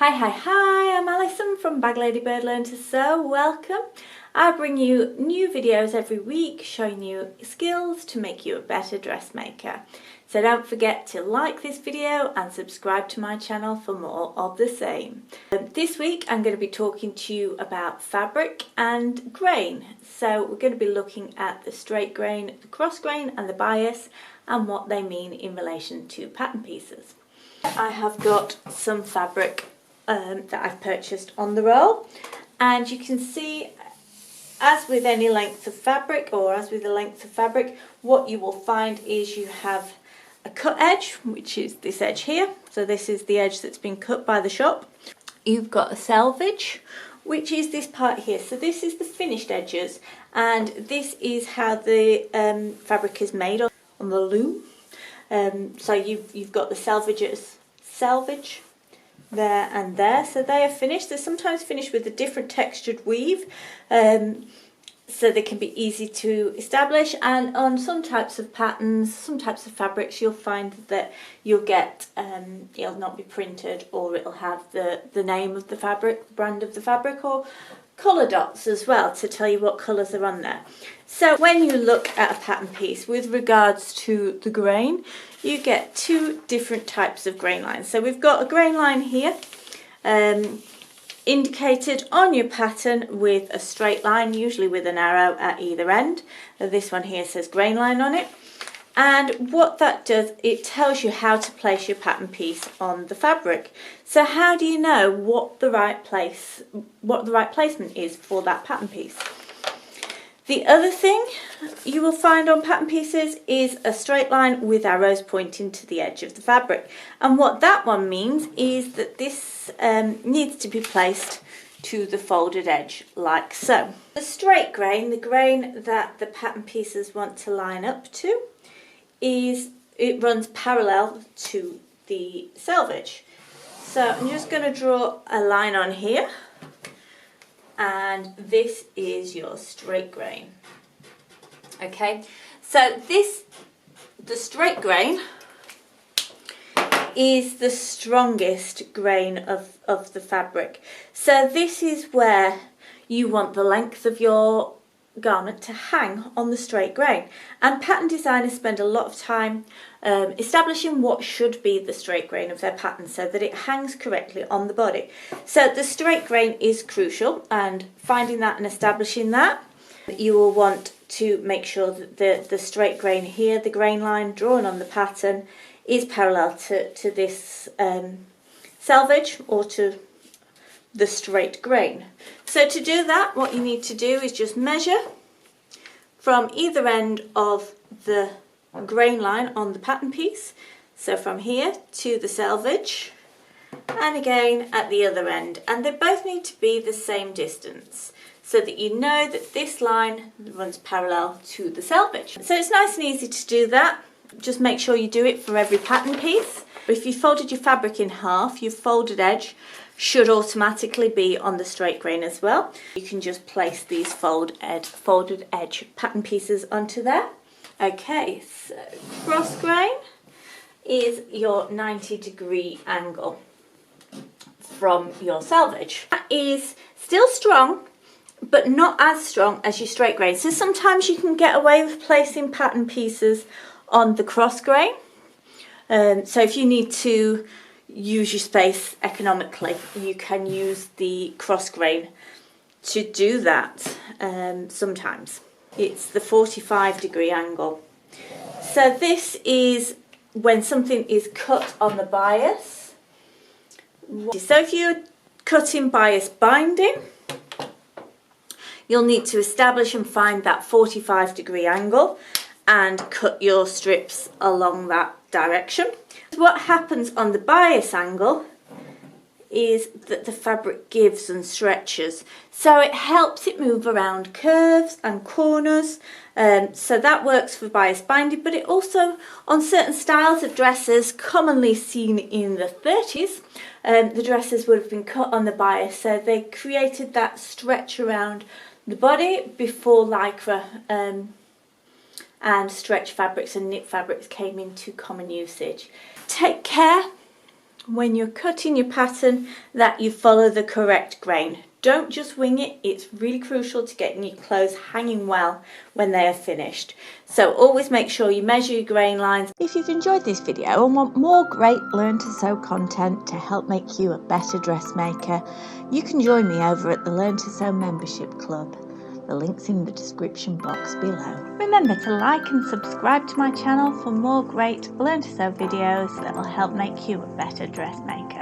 Hi, I'm Alison from Bag Lady Bird Learn to Sew. Welcome. I bring you new videos every week showing you skills to make you a better dressmaker. So don't forget to like this video and subscribe to my channel for more of the same. This week I'm going to be talking to you about fabric and grain. So we're going to be looking at the straight grain, the cross grain and the bias and what they mean in relation to pattern pieces. I have got some fabric that I've purchased on the roll, and you can see, as with any length of fabric, or as with the length of fabric, what you will find is you have a cut edge, which is this edge here. So this is the edge that's been cut by the shop. You've got a selvage, which is this part here. So this is the finished edges, and this is how the fabric is made on the loom. So you've got the selvage there and there, so they are finished. They're sometimes finished with a different textured weave, so they can be easy to establish. And on some types of patterns, some types of fabrics, you'll find that you'll get it'll not be printed, or it'll have the name of the fabric, the brand of the fabric, or colour dots as well to tell you what colours are on there. So when you look at a pattern piece with regards to the grain, you get two different types of grain lines. So we've got a grain line here indicated on your pattern with a straight line, usually with an arrow at either end. This one here says grain line on it. And what that does, it tells you how to place your pattern piece on the fabric. So how do you know what the right placement is for that pattern piece? The other thing you will find on pattern pieces is a straight line with arrows pointing to the edge of the fabric. And what that one means is that this needs to be placed to the folded edge, like so. The straight grain, the grain that the pattern pieces want to line up to, it runs parallel to the selvage. So I'm just going to draw a line on here, and this is your straight grain. Okay, so the straight grain is the strongest grain of the fabric. So this is where you want the length of your garment to hang on the straight grain, and pattern designers spend a lot of time establishing what should be the straight grain of their pattern so that it hangs correctly on the body. So the straight grain is crucial, and finding that and establishing that, you will want to make sure that the straight grain here, the grain line drawn on the pattern, is parallel to this selvage, or to the straight grain. So to do that, what you need to do is just measure from either end of the grain line on the pattern piece. So from here to the selvage, and again at the other end, and they both need to be the same distance so that you know that this line runs parallel to the selvage. So it's nice and easy to do that. Just make sure you do it for every pattern piece. If you folded your fabric in half, your folded edge should automatically be on the straight grain as well. You can just place these folded edge pattern pieces onto there. Okay, so cross grain is your 90-degree angle from your selvage. That is still strong, but not as strong as your straight grain. So sometimes you can get away with placing pattern pieces on the cross grain. So if you need to use your space economically, you can use the cross grain to do that. Sometimes it's the 45-degree angle. So this is when something is cut on the bias. So if you're cutting bias binding, you'll need to establish and find that 45-degree angle and cut your strips along that direction. What happens on the bias angle is that the fabric gives and stretches, so it helps it move around curves and corners. So that works for bias binding, but it also, on certain styles of dresses commonly seen in the 30s, the dresses would have been cut on the bias, so they created that stretch around the body before lycra and stretch fabrics and knit fabrics came into common usage. Take care when you're cutting your pattern that you follow the correct grain. Don't just wing it. It's really crucial to getting your clothes hanging well when they are finished. So always make sure you measure your grain lines. If you've enjoyed this video and want more great Learn to Sew content to help make you a better dressmaker, you can join me over at the Learn to Sew membership club. The link's in the description box below. Remember to like and subscribe to my channel for more great Learn to Sew videos that will help make you a better dressmaker.